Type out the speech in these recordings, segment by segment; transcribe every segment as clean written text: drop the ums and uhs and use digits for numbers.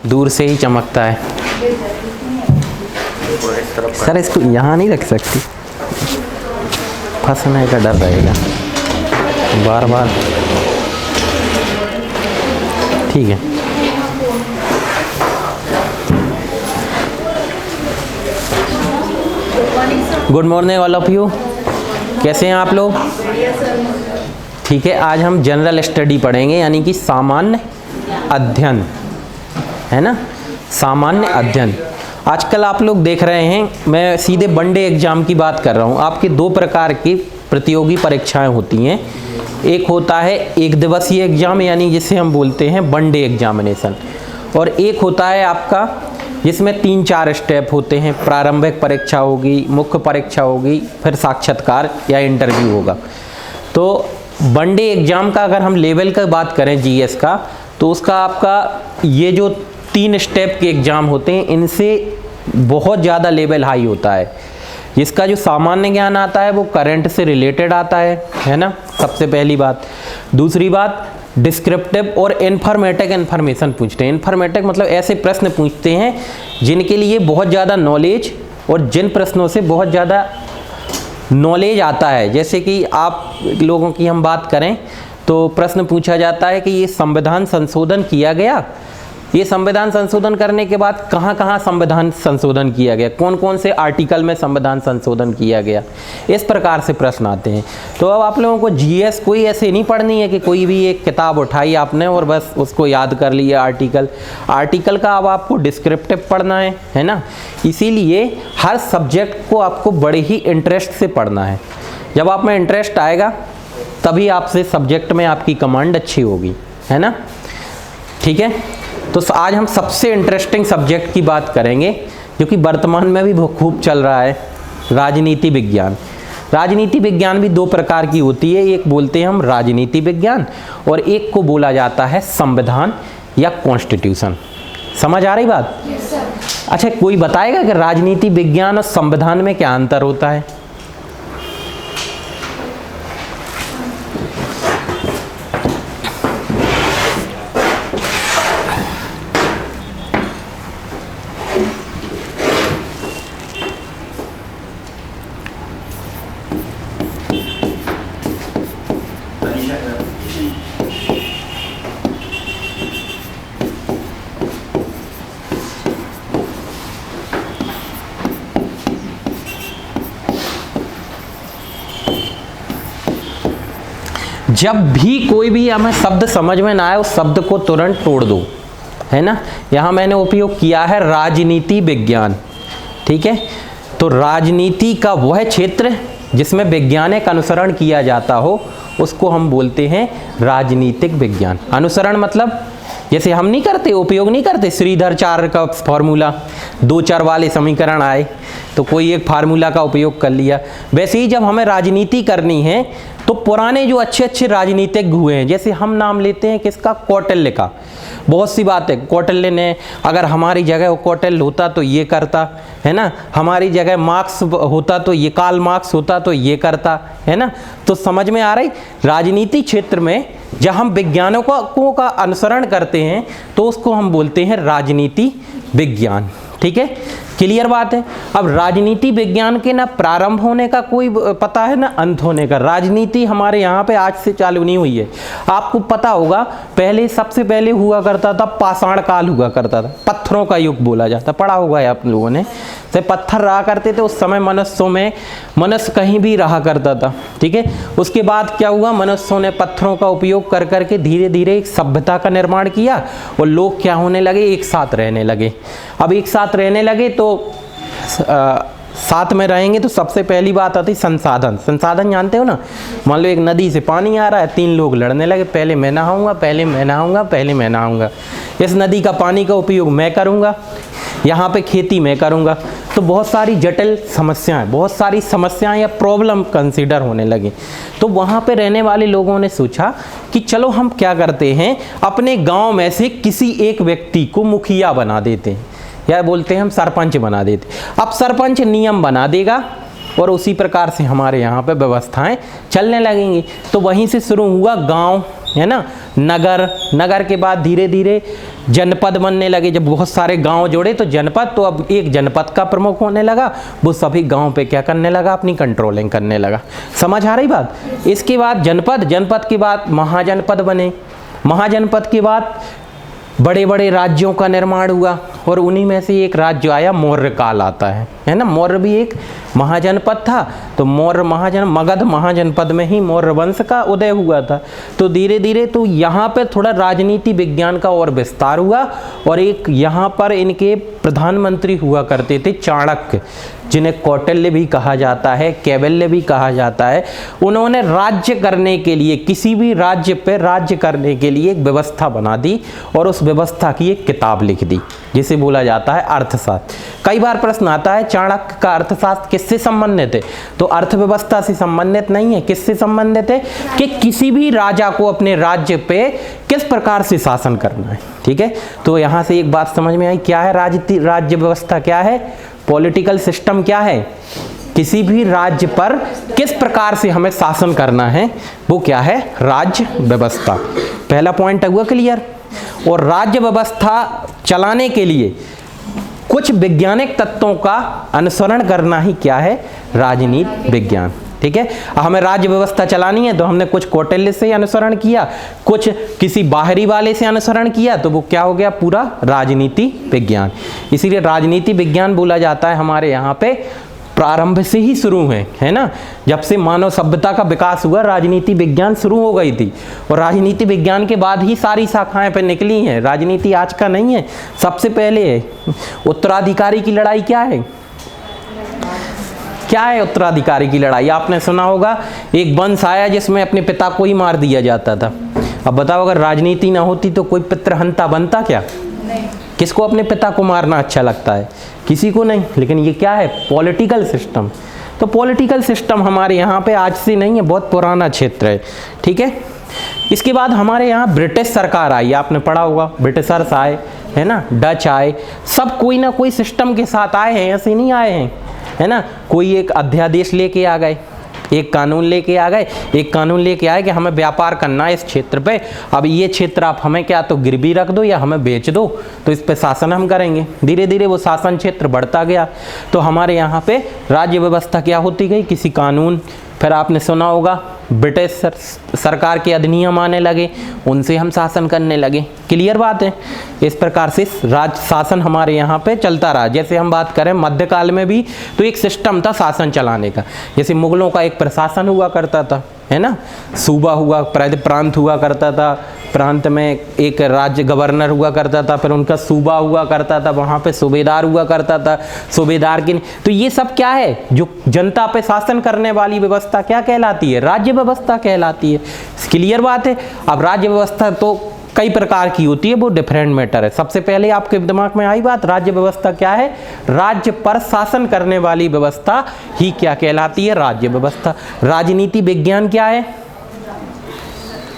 दूर से ही चमकता है। सर इसको यहाँ नहीं रख सकती, फंसने का डर रहेगा बार बार। ठीक है, good morning all of you. कैसे हैं आप लोग? ठीक है, आज हम जनरल स्टडी पढ़ेंगे, यानी कि सामान्य अध्ययन, है ना, सामान्य अध्ययन। आजकल आप लोग देख रहे हैं, मैं सीधे वनडे एग्जाम की बात कर रहा हूँ। आपके दो प्रकार की प्रतियोगी परीक्षाएं होती हैं। एक होता है एक दिवसीय एग्जाम, यानी जिसे हम बोलते हैं वनडे एग्जामिनेशन, और एक होता है आपका जिसमें 3-4 स्टेप होते हैं। प्रारंभिक परीक्षा होगी, मुख्य परीक्षा होगी, फिर साक्षात्कार या इंटरव्यू होगा। तो वनडे एग्जाम का अगर हम लेवल का बात करें जीएस का, तो उसका आपका ये जो 3 स्टेप के एग्ज़ाम होते हैं, इनसे बहुत ज़्यादा लेवल हाई होता है। इसका जो सामान्य ज्ञान आता है वो करंट से रिलेटेड आता है ना, सबसे पहली बात। दूसरी बात, डिस्क्रिप्टिव और इन्फॉर्मेटिव इन्फॉर्मेशन पूछते हैं। इन्फॉर्मेटिव मतलब ऐसे प्रश्न पूछते हैं जिनके लिए बहुत ज़्यादा नॉलेज, और जिन प्रश्नों से बहुत ज़्यादा नॉलेज आता है। जैसे कि आप लोगों की हम बात करें तो प्रश्न पूछा जाता है कि ये संविधान संशोधन किया गया, ये संविधान संशोधन करने के बाद कहाँ कहाँ संविधान संशोधन किया गया, कौन कौन से आर्टिकल में संविधान संशोधन किया गया, इस प्रकार से प्रश्न आते हैं। तो अब आप लोगों को जीएस कोई ऐसे नहीं पढ़नी है कि कोई भी एक किताब उठाई आपने और बस उसको याद कर लिया आर्टिकल का। अब आपको डिस्क्रिप्टिव पढ़ना है ना। इसीलिए हर सब्जेक्ट को आपको बड़े ही इंटरेस्ट से पढ़ना है। जब आप में इंटरेस्ट आएगा तभी आपसे सब्जेक्ट में आपकी कमांड अच्छी होगी, है ना। ठीक है, तो आज हम सबसे इंटरेस्टिंग सब्जेक्ट की बात करेंगे जो कि वर्तमान में भी खूब चल रहा है, राजनीति विज्ञान। राजनीति विज्ञान भी 2 प्रकार की होती है, एक बोलते हैं हम राजनीति विज्ञान और एक को बोला जाता है संविधान या कॉन्स्टिट्यूशन। समझ आ रही बात? yes, sir। अच्छा, कोई बताएगा कि राजनीति विज्ञान और संविधान में क्या अंतर होता है? जब भी कोई भी हमें शब्द समझ में ना आए उस शब्द को तुरंत तोड़ दो, है ना। यहाँ मैंने उपयोग किया है राजनीति विज्ञान। ठीक है, तो राजनीति का वह क्षेत्र जिसमें वैज्ञानिक अनुसरण किया जाता हो उसको हम बोलते हैं राजनीतिक विज्ञान। अनुसरण मतलब जैसे हम नहीं करते, उपयोग नहीं करते श्रीधराचार्य का फॉर्मूला, 2 चर वाले समीकरण आए तो कोई एक फार्मूला का उपयोग कर लिया। वैसे ही जब हमें राजनीति करनी है तो पुराने जो अच्छे अच्छे राजनीतिज्ञ हुए हैं, जैसे हम नाम लेते हैं किसका, कौटिल्य का। बहुत सी बात है, कौटिल्य ने, अगर हमारी जगह वो कौटिल्य होता तो ये करता, है ना। हमारी जगह मार्क्स होता तो ये, कार्ल मार्क्स होता तो ये करता, है ना। तो समझ में आ रही, राजनीति क्षेत्र में जब हम वैज्ञानिकों का अनुसरण करते हैं तो उसको हम बोलते हैं राजनीति विज्ञान। ठीक है, क्लियर बात है। अब राजनीति विज्ञान के ना प्रारंभ होने का कोई पता है ना अंत होने का। राजनीति हमारे यहाँ पे आज से चालू नहीं हुई है। आपको पता होगा पहले, सबसे पहले हुआ करता था पाषाण काल हुआ करता था, पत्थरों का युग बोला जाता, पढ़ा होगा आप लोगों ने। से पत्थर रहा करते थे उस समय, मनुष्य कहीं भी रहा करता था। ठीक है, उसके बाद क्या हुआ, मनुष्यों ने पत्थरों का उपयोग कर करके धीरे धीरे एक सभ्यता का निर्माण किया और लोग क्या होने लगे, एक साथ रहने लगे। अब एक साथ रहने लगे तो साथ में रहेंगे तो सबसे पहली बात आती संसाधन। संसाधन जानते हो ना, मान लो एक नदी से पानी आ रहा है, 3 लोग लड़ने लगे, पहले मैं नहाऊंगा, पहले मैं नहाऊंगा, पहले मैं नहाऊंगा। इस नदी का पानी का उपयोग मैं करूंगा, यहाँ पे खेती मैं करूंगा। तो बहुत सारी जटिल समस्याएं, बहुत सारी समस्याएं या प्रॉब्लम कंसीडर होने लगी। तो वहाँ पे रहने वाले लोगों ने सोचा कि चलो हम क्या करते हैं, अपने गाँव में से किसी एक व्यक्ति को मुखिया बना देते हैं, या बोलते हैं हम सरपंच बना देते। अब सरपंच नियम बना देगा और उसी प्रकार से हमारे यहाँ पे व्यवस्थाएं चलने लगेंगी। तो वहीं से शुरू हुआ गांव है ना। नगर के बाद धीरे धीरे जनपद बनने लगे। जब बहुत सारे गांव जोड़े तो जनपद, तो अब एक जनपद का प्रमुख होने लगा, वो सभी गांव पे क्या करने लगा, अपनी कंट्रोलिंग करने लगा। समझ आ रही बात। इसके बाद जनपद के बाद महाजनपद बने। महाजनपद के बाद बड़े बड़े राज्यों का निर्माण हुआ और उन्हीं में से एक राज्य आया, मौर्य काल आता है ना। मौर्य भी एक महाजनपद था, तो मगध महाजनपद में ही मौर्य वंश का उदय हुआ था। तो धीरे धीरे तो यहाँ पे थोड़ा राजनीति विज्ञान का और विस्तार हुआ और एक यहाँ पर इनके प्रधानमंत्री हुआ करते थे चाणक्य, जिन्हें कौटिल्य भी कहा जाता है, कैवल्य भी कहा जाता है। उन्होंने राज्य करने के लिए, किसी भी राज्य पे राज्य करने के लिए एक व्यवस्था बना दी और उस व्यवस्था की एक किताब लिख दी, जिसे बोला जाता है अर्थशास्त्र। कई बार प्रश्न आता है चाणक्य का अर्थशास्त्र किससे संबंधित है, तो अर्थव्यवस्था से संबंधित नहीं है। किससे संबंधित है कि किसी भी राजा को अपने राज्य पे किस प्रकार से शासन करना है। ठीक है, तो यहाँ से एक बात समझ में आई, क्या है राज्य व्यवस्था, क्या है पॉलिटिकल सिस्टम, क्या है किसी भी राज्य पर किस प्रकार से हमें शासन करना है, वो क्या है राज्य व्यवस्था। पहला पॉइंट हुआ क्लियर। और राज्य व्यवस्था चलाने के लिए कुछ वैज्ञानिक तत्वों का अनुसरण करना ही क्या है, राजनीति विज्ञान। ठीक है, हमें राज्य व्यवस्था चलानी है तो हमने कुछ कौटिल्य से अनुसरण किया, कुछ किसी बाहरी वाले से अनुसरण किया, तो वो क्या हो गया, पूरा राजनीति विज्ञान। इसीलिए राजनीति विज्ञान बोला जाता है हमारे यहाँ पे प्रारंभ से ही शुरू है ना। जब से मानव सभ्यता का विकास हुआ राजनीति विज्ञान शुरू हो गई थी और राजनीति विज्ञान के बाद ही सारी शाखाएं पे निकली हैं। राजनीति आज का नहीं है, सबसे पहले है। उत्तराधिकारी की लड़ाई क्या है, क्या है उत्तराधिकारी की लड़ाई, आपने सुना होगा। एक वंश आया जिसमें अपने पिता को ही मार दिया जाता था। अब बताओ अगर राजनीति ना होती तो कोई पितृहंता बनता क्या? नहीं। किसको अपने पिता को मारना अच्छा लगता है? किसी को नहीं। लेकिन ये क्या है, पॉलिटिकल सिस्टम। तो पॉलिटिकल सिस्टम हमारे यहाँ पे आज से नहीं है, बहुत पुराना क्षेत्र है। ठीक है, इसके बाद हमारे यहाँ ब्रिटिश सरकार आई, आपने पढ़ा होगा, ब्रिटिशर्स आए है ना, डच आए, सब कोई ना कोई सिस्टम के साथ आए हैं, ऐसे नहीं आए हैं है ना। कोई एक अध्यादेश लेके आ गए, एक कानून लेके आ गए, एक कानून लेके आए कि हमें व्यापार करना है इस क्षेत्र पे, अब ये क्षेत्र आप हमें क्या तो गिरवी रख दो या हमें बेच दो, तो इस पे शासन हम करेंगे। धीरे धीरे वो शासन क्षेत्र बढ़ता गया, तो हमारे यहाँ पे राज्य व्यवस्था क्या होती गई, किसी कानून, फिर आपने सुना होगा ब्रिटिश सरकार के अधिनियम आने लगे, उनसे हम शासन करने लगे। क्लियर बात है। इस प्रकार से राज शासन हमारे यहाँ पे चलता रहा। जैसे हम बात करें मध्यकाल में भी तो एक सिस्टम था शासन चलाने का। जैसे मुगलों का एक प्रशासन हुआ करता था है ना, सूबा हुआ, प्रांत हुआ करता था, प्रांत में एक राज्य गवर्नर हुआ करता था, फिर उनका सूबा हुआ करता था, वहाँ पे सूबेदार हुआ करता था, सूबेदार की। तो ये सब क्या है, जो जनता पे शासन करने वाली व्यवस्था क्या कहलाती है, राज्य व्यवस्था कहलाती है। क्लियर बात है। अब राज्य व्यवस्था तो कई प्रकार की होती है, वो डिफरेंट मैटर है। सबसे पहले आपके दिमाग में आई बात, राज्य व्यवस्था क्या है, राज्य पर शासन करने वाली व्यवस्था ही क्या कहलाती है, राज्य व्यवस्था। राजनीति विज्ञान क्या है,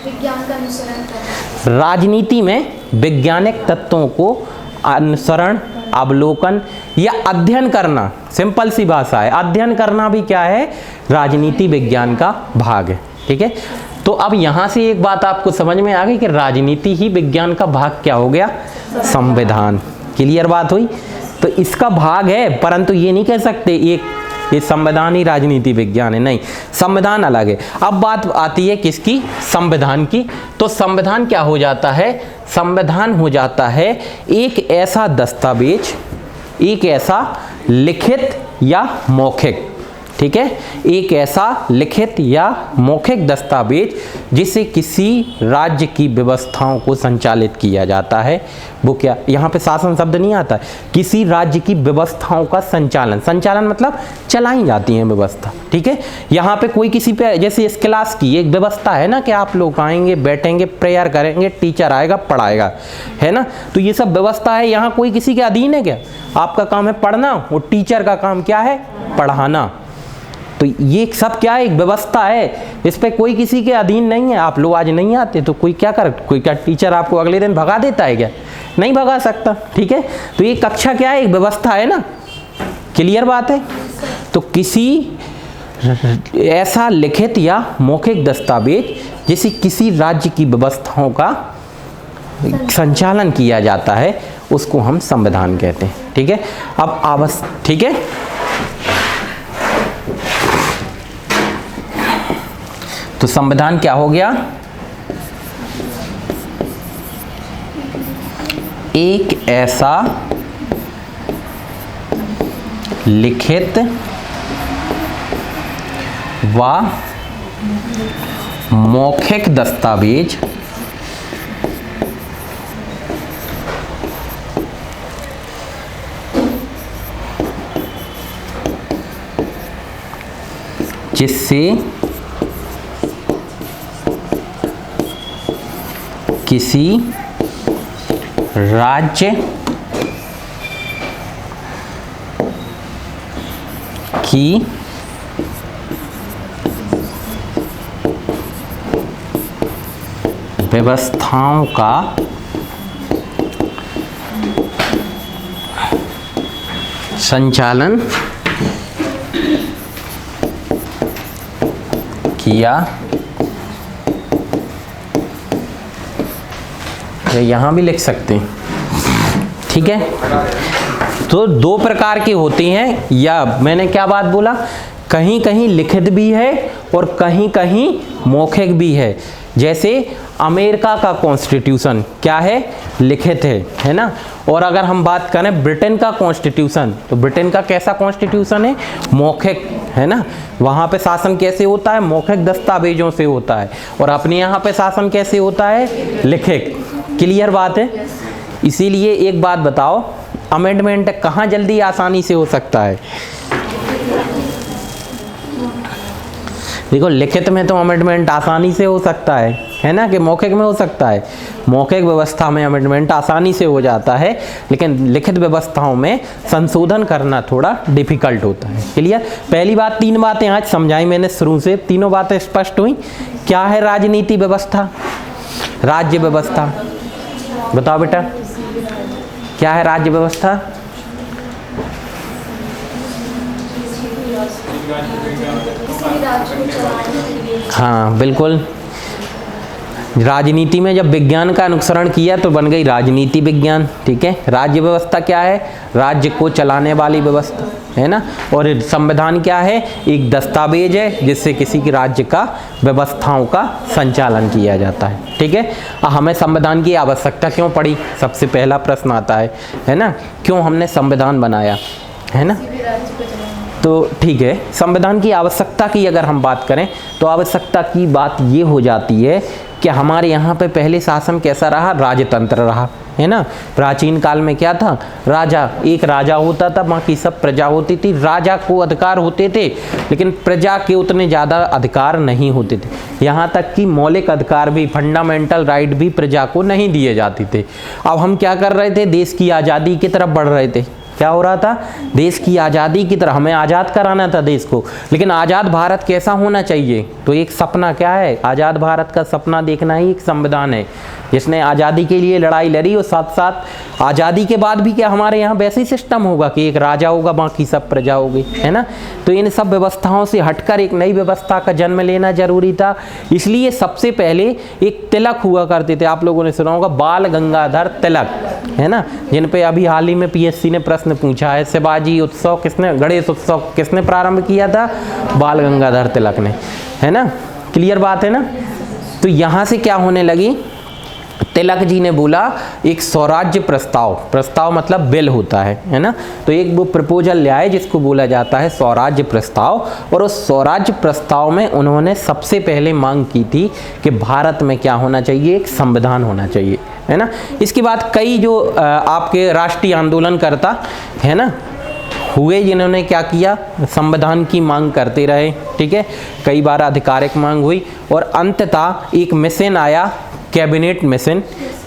विज्ञान का अनुसरण करना। राजनीति में वैज्ञानिक तत्वों को अनुसरण, अवलोकन या अध्ययन करना, सिंपल सी भाषा है, अध्ययन करना भी क्या है, राजनीति विज्ञान का भाग है। ठीक है, तो अब यहां से एक बात आपको समझ में आ गई कि राजनीति ही विज्ञान का भाग क्या हो गया, संविधान। क्लियर बात हुई। तो इसका भाग है, परंतु ये नहीं कह सकते ये संविधान ही राजनीति विज्ञान है, नहीं, संविधान अलग है। अब बात आती है किसकी, संविधान की। तो संविधान क्या हो जाता है, संविधान हो जाता है एक ऐसा दस्तावेज, एक ऐसा लिखित या मौखिक, ठीक है, एक ऐसा लिखित या मौखिक दस्तावेज जिसे किसी राज्य की व्यवस्थाओं को संचालित किया जाता है। वो क्या, यहाँ पे शासन शब्द नहीं आता, किसी राज्य की व्यवस्थाओं का संचालन, संचालन मतलब चलाई जाती है व्यवस्था। ठीक है, यहाँ पे कोई किसी पे, जैसे इस क्लास की एक व्यवस्था है ना कि आप लोग आएंगे, बैठेंगे, प्रेयर करेंगे, टीचर आएगा, पढ़ाएगा, है ना। तो ये सब व्यवस्था है, यहाँ कोई किसी के अधीन है क्या, आपका काम है पढ़ना, और टीचर का काम क्या है, पढ़ाना। तो ये सब क्या है, एक व्यवस्था है, इस पे कोई किसी के अधीन नहीं है। आप लोग आज नहीं आते तो कोई क्या कर, कोई क्या टीचर आपको अगले दिन भगा देता है क्या, नहीं भगा सकता। ठीक है, तो ये कक्षा क्या है, एक व्यवस्था है ना। क्लियर बात है। तो किसी ऐसा लिखित या मौखिक दस्तावेज जिससे किसी राज्य की व्यवस्थाओं का संचालन किया जाता है उसको हम संविधान कहते हैं। ठीक है, अब ठीक है, तो संविधान क्या हो गया? एक ऐसा लिखित व मौखिक दस्तावेज जिससे किसी राज्य की व्यवस्थाओं का संचालन किया, यहाँ भी लिख सकते हैं। ठीक है, तो दो प्रकार के होते हैं, या मैंने क्या बात बोला, कहीं कहीं लिखित भी है और कहीं कहीं मौखिक भी है। जैसे अमेरिका का कॉन्स्टिट्यूशन क्या है? लिखित है ना। और अगर हम बात करें ब्रिटेन का कॉन्स्टिट्यूशन, तो ब्रिटेन का कैसा कॉन्स्टिट्यूशन है? मौखिक है ना। वहाँ पे शासन कैसे होता है? मौखिक दस्तावेजों से होता है। और अपने यहाँ पे शासन कैसे होता है? लिखित। क्लियर बात है। इसीलिए एक बात बताओ, अमेंडमेंट कहाँ जल्दी आसानी से हो सकता है? देखो, लिखित में तो अमेंडमेंट आसानी से हो सकता है ना, कि मौखिक में हो सकता है? मौखिक व्यवस्था में अमेंडमेंट आसानी से हो जाता है, लेकिन लिखित व्यवस्थाओं में संशोधन करना थोड़ा डिफिकल्ट होता है। क्लियर? पहली बात, 3 बातें आज समझाई मैंने शुरू से, तीनों बातें स्पष्ट हुई। क्या है राजनीति व्यवस्था? राज्य व्यवस्था बताओ बेटा, क्या है राज्य व्यवस्था? हाँ बिल्कुल, राजनीति में जब विज्ञान का अनुसरण किया तो बन गई राजनीति विज्ञान। ठीक है, राज्य व्यवस्था क्या है? राज्य को चलाने वाली व्यवस्था है ना। और संविधान क्या है? एक दस्तावेज है जिससे किसी के राज्य का व्यवस्थाओं का संचालन किया जाता है। ठीक है, हमें संविधान की आवश्यकता क्यों पड़ी? सबसे पहला प्रश्न आता है ना, क्यों हमने संविधान बनाया, है ना। तो ठीक है, संविधान की आवश्यकता की अगर हम बात करें तो आवश्यकता की बात ये हो जाती है कि हमारे यहाँ पे पहले शासन कैसा रहा? राजतंत्र रहा, है ना। प्राचीन काल में क्या था? राजा, एक राजा होता था, बाकी सब प्रजा होती थी। राजा को अधिकार होते थे, लेकिन प्रजा के उतने ज़्यादा अधिकार नहीं होते थे। यहाँ तक कि मौलिक अधिकार भी, फंडामेंटल राइट भी प्रजा को नहीं दिए जाते थे। अब हम क्या कर रहे थे? देश की आज़ादी की तरफ बढ़ रहे थे। क्या हो रहा था? देश की आज़ादी की तरह, हमें आज़ाद कराना था देश को। लेकिन आज़ाद भारत कैसा होना चाहिए? तो एक सपना क्या है? आज़ाद भारत का सपना देखना ही एक संविधान है, जिसने आज़ादी के लिए लड़ाई लड़ी। और साथ साथ आज़ादी के बाद भी क्या हमारे यहाँ वैसे ही सिस्टम होगा कि एक राजा होगा, बाकी सब प्रजा होगी, है ना। तो इन सब व्यवस्थाओं से हटकर एक नई व्यवस्था का जन्म लेना जरूरी था। इसलिए सबसे पहले एक तिलक हुआ करते थे, आप लोगों ने सुना होगा, बाल गंगाधर तिलक, है ना, जिन पे अभी हाल ही में पीएससी ने प्रश्न पूछा है। शिवाजी उत्सव किसने, गणेश उत्सव किसने प्रारंभ किया था? बाल गंगाधर तिलक ने, है ना। क्लियर बात है ना। तो यहाँ से क्या होने लगी? तिलक जी ने बोला एक स्वराज्य प्रस्ताव, प्रस्ताव मतलब बिल होता है ना। तो एक वो प्रपोजल ले आए जिसको बोला जाता है स्वराज्य प्रस्ताव। और उस स्वराज्य प्रस्ताव में उन्होंने सबसे पहले मांग की थी कि भारत में क्या होना चाहिए? एक संविधान होना चाहिए, है ना। इसके बाद कई जो आपके राष्ट्रीय आंदोलनकर्ता है ना हुए, जिन्होंने क्या किया? संविधान की मांग करते रहे। ठीक है, कई बार आधिकारिक मांग हुई और अंततः एक मिशन आया, कैबिनेट मिशन।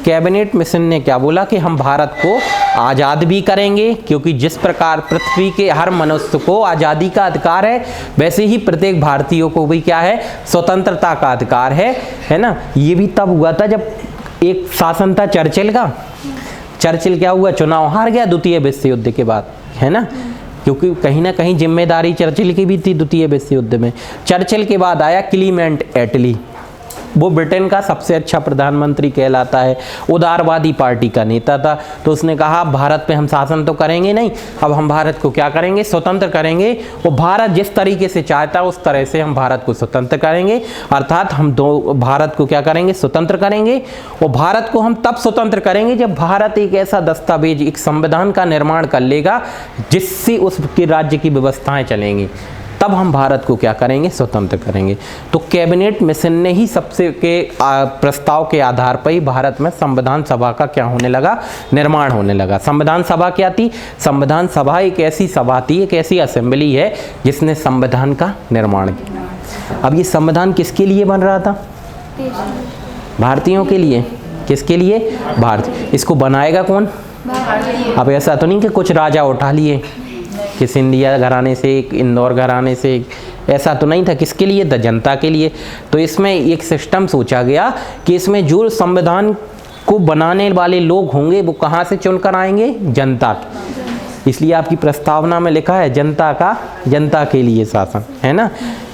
कैबिनेट मिशन ने क्या बोला कि हम भारत को आज़ाद भी करेंगे, क्योंकि जिस प्रकार पृथ्वी के हर मनुष्य को आज़ादी का अधिकार है, वैसे ही प्रत्येक भारतीयों को भी क्या है? स्वतंत्रता का अधिकार है ना। ये भी तब हुआ था जब एक शासन था चर्चिल का। चर्चिल क्या हुआ? चुनाव हार गया द्वितीय विश्व युद्ध के बाद, है ना। क्योंकि कहीं ना कहीं जिम्मेदारी चर्चिल की भी थी द्वितीय विश्व युद्ध में। चर्चिल के बाद आया क्लीमेंट एटली, वो ब्रिटेन का सबसे अच्छा प्रधानमंत्री कहलाता है, उदारवादी पार्टी का नेता था। तो उसने कहा भारत पे हम शासन तो करेंगे नहीं, अब हम भारत को क्या करेंगे, स्वतंत्र करेंगे। वो भारत जिस तरीके से चाहता है उस तरह से हम भारत को स्वतंत्र करेंगे, अर्थात हम भारत को क्या करेंगे, स्वतंत्र करेंगे। और भारत को हम तब स्वतंत्र करेंगे जब भारत एक ऐसा दस्तावेज, एक संविधान का निर्माण कर लेगा जिससे उसके राज्य की व्यवस्थाएं चलेंगी, तब हम भारत को क्या करेंगे, स्वतंत्र करेंगे। तो कैबिनेट मिशन ने ही सबसे के प्रस्ताव के आधार पर ही भारत में संविधान सभा का क्या होने लगा, निर्माण होने लगा। संविधान सभा क्या थी? संविधान सभा एक ऐसी सभा थी, एक ऐसी असेंबली है जिसने संविधान का निर्माण किया। अब ये संविधान किसके लिए बन रहा था? भारतीयों के लिए। किसके लिए? भारत। इसको बनाएगा कौन? अब ऐसा तो नहीं कि कुछ राजा उठा लिए कि सिंधिया घराने से, इंदौर घराने से, ऐसा तो नहीं था। किसके लिए था? जनता के लिए। तो इसमें एक सिस्टम सोचा गया कि इसमें जो संविधान को बनाने वाले लोग होंगे वो कहाँ से चुनकर आएंगे? जनता। इसलिए आपकी प्रस्तावना में लिखा है जनता का, जनता के लिए शासन, है ना।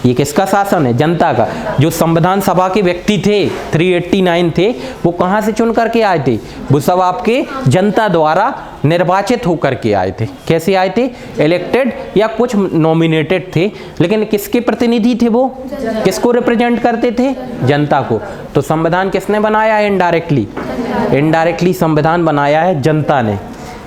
ये किसका शासन है? जनता का। जो संविधान सभा के व्यक्ति थे 389 थे, वो कहाँ से चुन करके आए थे? वो सब आपके जनता द्वारा निर्वाचित होकर के आए थे। कैसे आए थे? इलेक्टेड या कुछ नॉमिनेटेड थे, लेकिन किसके प्रतिनिधि थे वो? किसको रिप्रेजेंट करते थे? जनता को। तो संविधान किसने बनाया है? इनडायरेक्टली। इनडायरेक्टली संविधान बनाया है जनता ने,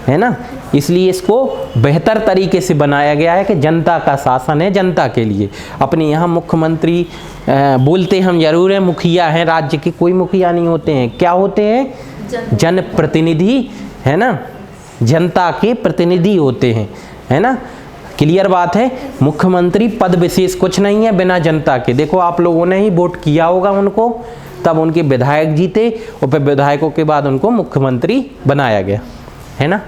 है ना। इसलिए इसको बेहतर तरीके से बनाया गया है कि जनता का शासन है, जनता के लिए। अपने यहाँ मुख्यमंत्री बोलते हम जरूर हैं, मुखिया हैं राज्य के, कोई मुखिया नहीं होते हैं। क्या होते हैं? जनप्रतिनिधि, है ना, जनता के प्रतिनिधि होते हैं, है ना। क्लियर बात है। मुख्यमंत्री पद विशेष कुछ नहीं है बिना जनता के। देखो आप लोगों ने ही वोट किया होगा उनको, तब उनके विधायक जीते और फिर विधायकों के बाद उनको मुख्यमंत्री बनाया गया, है ना।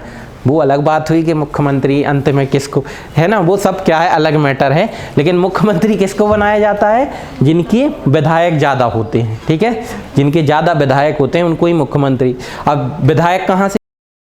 वो अलग बात हुई कि मुख्यमंत्री अंत में किसको, है ना, वो सब क्या है, अलग मैटर है। लेकिन मुख्यमंत्री किसको बनाया जाता है? जिनके विधायक ज़्यादा होते हैं, ठीक है। जिनके ज़्यादा विधायक होते हैं उनको ही मुख्यमंत्री। अब विधायक कहाँ से